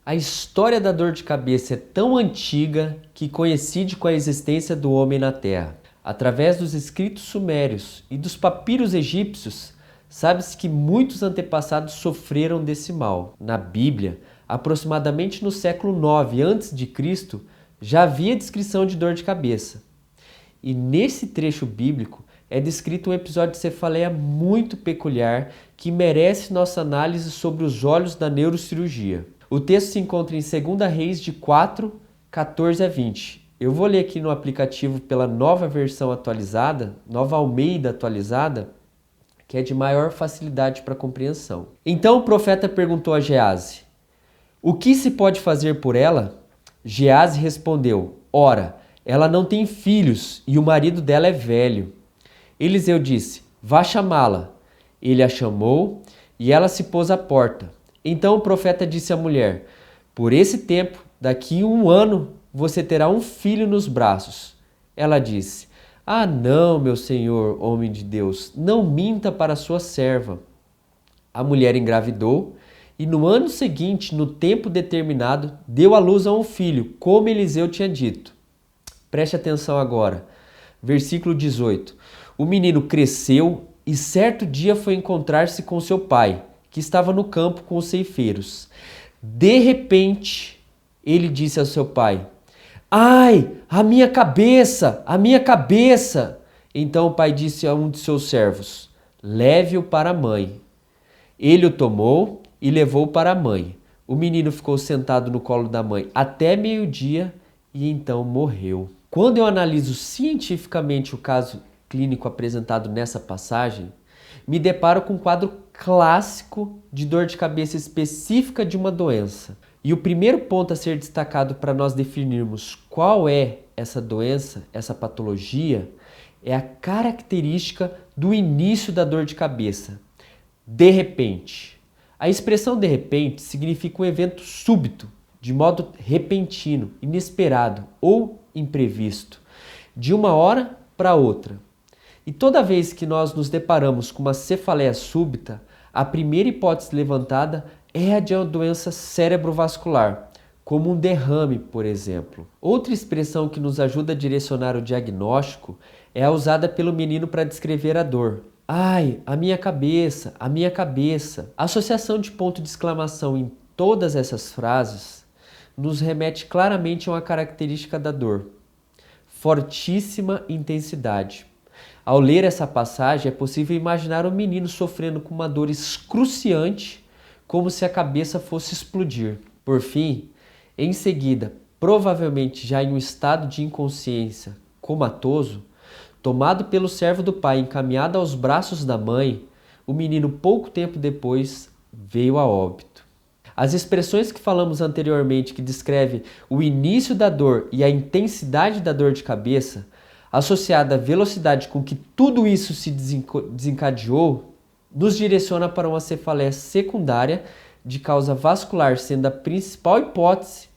A história da dor de cabeça é tão antiga que coincide com a existência do homem na Terra. Através dos escritos sumérios e dos papiros egípcios, sabe-se que muitos antepassados sofreram desse mal. Na Bíblia, aproximadamente no século IX a.C., já havia descrição de dor de cabeça. E nesse trecho bíblico é descrito um episódio de cefaleia muito peculiar que merece nossa análise sobre os olhos da neurocirurgia. O texto se encontra em 2 Reis de 4, 14 a 20. Eu vou ler aqui no aplicativo pela nova versão atualizada, nova Almeida atualizada, que é de maior facilidade para compreensão. Então o profeta perguntou a Geazi: o que se pode fazer por ela? Geazi respondeu: ora, ela não tem filhos e o marido dela é velho. Eliseu disse: vá chamá-la. Ele a chamou e ela se pôs à porta. Então o profeta disse à mulher: por esse tempo, daqui a 1 ano, você terá um filho nos braços. Ela disse: ah, não, meu senhor, homem de Deus, não minta para sua serva. A mulher engravidou e no ano seguinte, no tempo determinado, deu à luz a um filho, como Eliseu tinha dito. Preste atenção agora. Versículo 18. O menino cresceu e certo dia foi encontrar-se com seu pai, que estava no campo com os ceifeiros. De repente, ele disse ao seu pai: ai, a minha cabeça, a minha cabeça! Então o pai disse a um de seus servos: leve-o para a mãe. Ele o tomou e levou para a mãe. O menino ficou sentado no colo da mãe até meio-dia e então morreu. Quando eu analiso cientificamente o caso clínico apresentado nessa passagem, me deparo com um quadro clássico de dor de cabeça específica de uma doença. E o primeiro ponto a ser destacado para nós definirmos qual é essa doença, essa patologia, é a característica do início da dor de cabeça. De repente. A expressão de repente significa um evento súbito, de modo repentino, inesperado ou imprevisto, de uma hora para outra. E toda vez que nós nos deparamos com uma cefaleia súbita, a primeira hipótese levantada é a de uma doença cerebrovascular, como um derrame, por exemplo. Outra expressão que nos ajuda a direcionar o diagnóstico é a usada pelo menino para descrever a dor. Ai, a minha cabeça, a minha cabeça. A associação de ponto de exclamação em todas essas frases nos remete claramente a uma característica da dor: fortíssima intensidade. Ao ler essa passagem, é possível imaginar um menino sofrendo com uma dor excruciante, como se a cabeça fosse explodir. Por fim, em seguida, provavelmente já em um estado de inconsciência comatoso, tomado pelo servo do pai, encaminhado aos braços da mãe, o menino pouco tempo depois veio a óbito. As expressões que falamos anteriormente que descrevem o início da dor e a intensidade da dor de cabeça, associada à velocidade com que tudo isso se desencadeou, nos direciona para uma cefaleia secundária de causa vascular, sendo a principal hipótese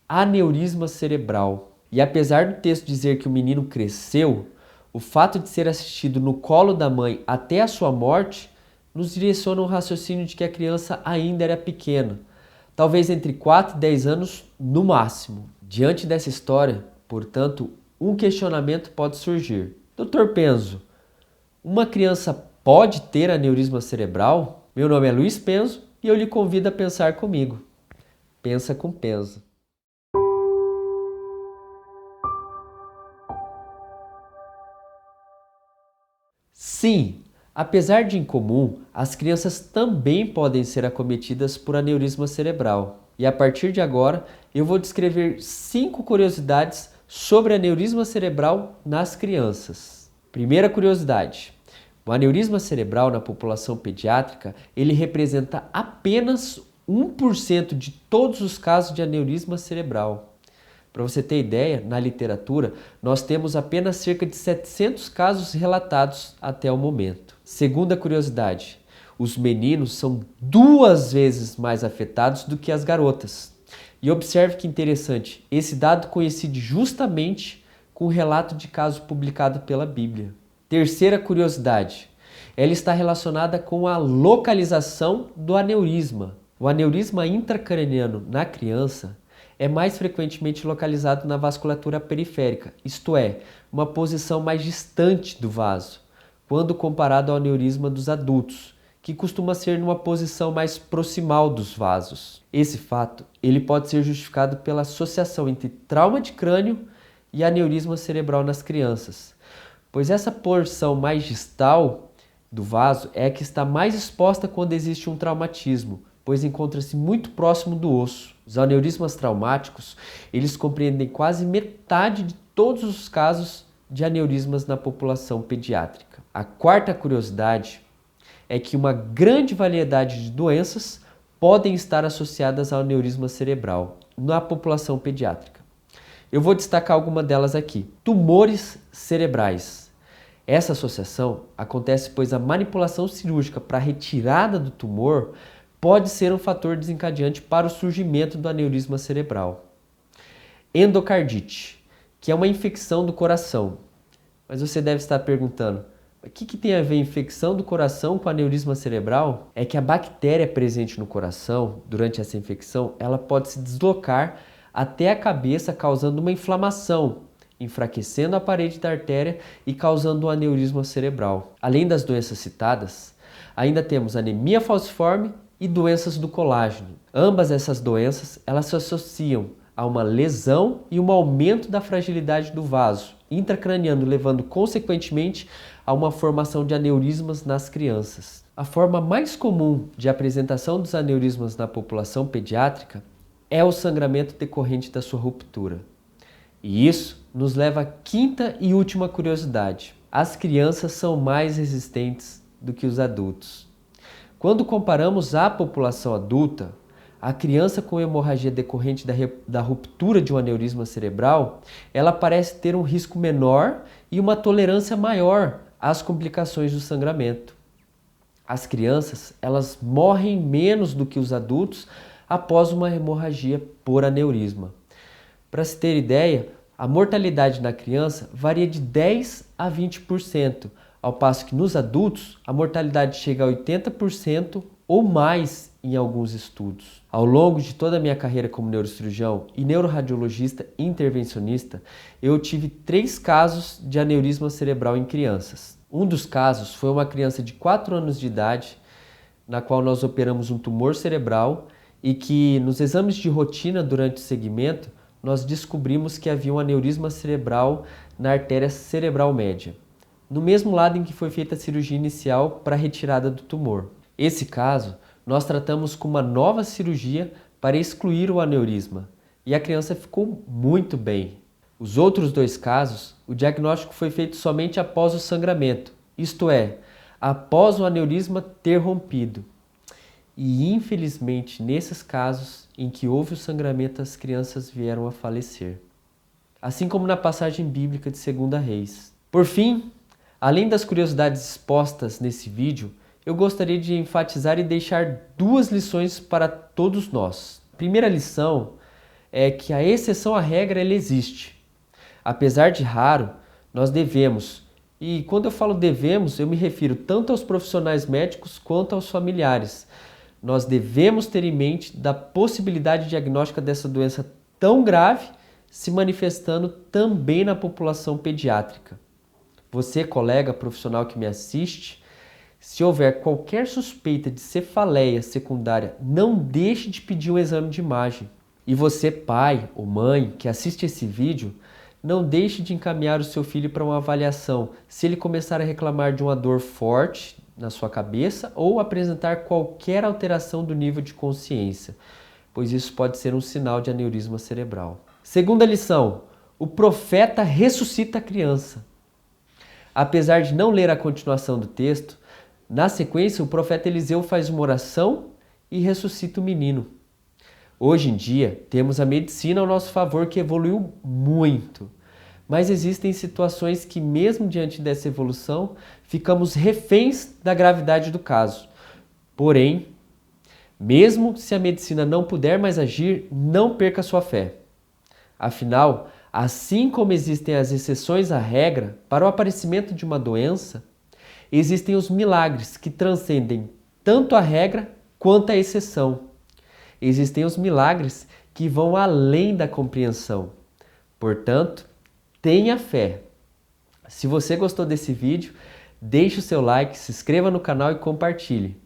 aneurisma cerebral. E apesar do texto dizer que o menino cresceu, o fato de ser assistido no colo da mãe até a sua morte nos direciona um raciocínio de que a criança ainda era pequena, talvez entre 4 e 10 anos no máximo. Diante dessa história, portanto, um questionamento pode surgir. Dr. Penzo, uma criança pode ter aneurisma cerebral? Meu nome é Luiz Penzo e eu lhe convido a pensar comigo. Pensa com Penzo. Sim, apesar de incomum, as crianças também podem ser acometidas por aneurisma cerebral. E a partir de agora, eu vou descrever 5 curiosidades sobre aneurisma cerebral nas crianças. Primeira curiosidade: o aneurisma cerebral na população pediátrica, ele representa apenas 1% de todos os casos de aneurisma cerebral. Para você ter ideia, na literatura, nós temos apenas cerca de 700 casos relatados até o momento. Segunda curiosidade: os meninos são 2 vezes mais afetados do que as garotas. E observe que interessante, esse dado coincide justamente com o relato de caso publicado pela Bíblia. Terceira curiosidade: ela está relacionada com a localização do aneurisma. O aneurisma intracraniano na criança é mais frequentemente localizado na vasculatura periférica, isto é, uma posição mais distante do vaso, quando comparado ao aneurisma dos adultos, que costuma ser numa posição mais proximal dos vasos. Esse fato ele pode ser justificado pela associação entre trauma de crânio e aneurisma cerebral nas crianças, pois essa porção mais distal do vaso é a que está mais exposta quando existe um traumatismo, pois encontra-se muito próximo do osso. Os aneurismas traumáticos, eles compreendem quase metade de todos os casos de aneurismas na população pediátrica. A quarta curiosidade é que uma grande variedade de doenças podem estar associadas ao aneurisma cerebral na população pediátrica. Eu vou destacar alguma delas aqui. Tumores cerebrais. Essa associação acontece pois a manipulação cirúrgica para a retirada do tumor pode ser um fator desencadeante para o surgimento do aneurisma cerebral. Endocardite, que é uma infecção do coração. Mas você deve estar perguntando, o que tem a ver infecção do coração com aneurisma cerebral? É que a bactéria presente no coração, durante essa infecção, ela pode se deslocar até a cabeça, causando uma inflamação, enfraquecendo a parede da artéria e causando um aneurisma cerebral. Além das doenças citadas, ainda temos anemia falciforme e doenças do colágeno. Ambas essas doenças, elas se associam a uma lesão e um aumento da fragilidade do vaso intracraniano, levando consequentemente a uma formação de aneurismas nas crianças. A forma mais comum de apresentação dos aneurismas na população pediátrica é o sangramento decorrente da sua ruptura. E isso nos leva à quinta e última curiosidade. As crianças são mais resistentes do que os adultos. Quando comparamos a população adulta, a criança com hemorragia decorrente da ruptura de um aneurisma cerebral, ela parece ter um risco menor e uma tolerância maior às complicações do sangramento. As crianças, elas morrem menos do que os adultos após uma hemorragia por aneurisma. Para se ter ideia, a mortalidade na criança varia de 10 a 20%, ao passo que nos adultos a mortalidade chega a 80% ou mais em alguns estudos. Ao longo de toda a minha carreira como neurocirurgião e neuroradiologista intervencionista, eu tive 3 casos de aneurisma cerebral em crianças. Um dos casos foi uma criança de 4 anos de idade, na qual nós operamos um tumor cerebral e que nos exames de rotina durante o segmento, nós descobrimos que havia um aneurisma cerebral na artéria cerebral média, no mesmo lado em que foi feita a cirurgia inicial para a retirada do tumor. Esse caso, nós tratamos com uma nova cirurgia para excluir o aneurisma e a criança ficou muito bem. Os outros 2 casos, o diagnóstico foi feito somente após o sangramento, isto é, após o aneurisma ter rompido. E infelizmente, nesses casos em que houve o sangramento, as crianças vieram a falecer. Assim como na passagem bíblica de 2 Reis. Por fim, além das curiosidades expostas nesse vídeo, eu gostaria de enfatizar e deixar 2 lições para todos nós. A primeira lição é que a exceção à regra ela existe. Apesar de raro, nós devemos, e quando eu falo devemos, eu me refiro tanto aos profissionais médicos quanto aos familiares. Nós devemos ter em mente da possibilidade diagnóstica dessa doença tão grave se manifestando também na população pediátrica. Você, colega profissional que me assiste, se houver qualquer suspeita de cefaleia secundária, não deixe de pedir um exame de imagem. E você, pai ou mãe que assiste esse vídeo, não deixe de encaminhar o seu filho para uma avaliação se ele começar a reclamar de uma dor forte na sua cabeça ou apresentar qualquer alteração do nível de consciência, pois isso pode ser um sinal de aneurisma cerebral. Segunda lição, o profeta ressuscita a criança. Apesar de não ler a continuação do texto, na sequência o profeta Eliseu faz uma oração e ressuscita o menino. Hoje em dia temos a medicina ao nosso favor que evoluiu muito, mas existem situações que mesmo diante dessa evolução ficamos reféns da gravidade do caso. Porém, mesmo se a medicina não puder mais agir, não perca sua fé. Afinal, assim como existem as exceções à regra para o aparecimento de uma doença, existem os milagres que transcendem tanto a regra quanto a exceção. existem os milagres que vão além da compreensão. Portanto, tenha fé. Se você gostou desse vídeo, deixe o seu like, se inscreva no canal e compartilhe.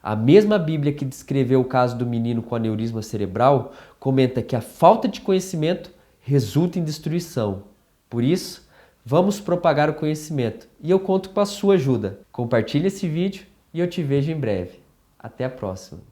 A mesma Bíblia que descreveu o caso do menino com aneurisma cerebral comenta que a falta de conhecimento resulta em destruição. Por isso, vamos propagar o conhecimento e eu conto com a sua ajuda. Compartilhe esse vídeo e eu te vejo em breve. Até a próxima.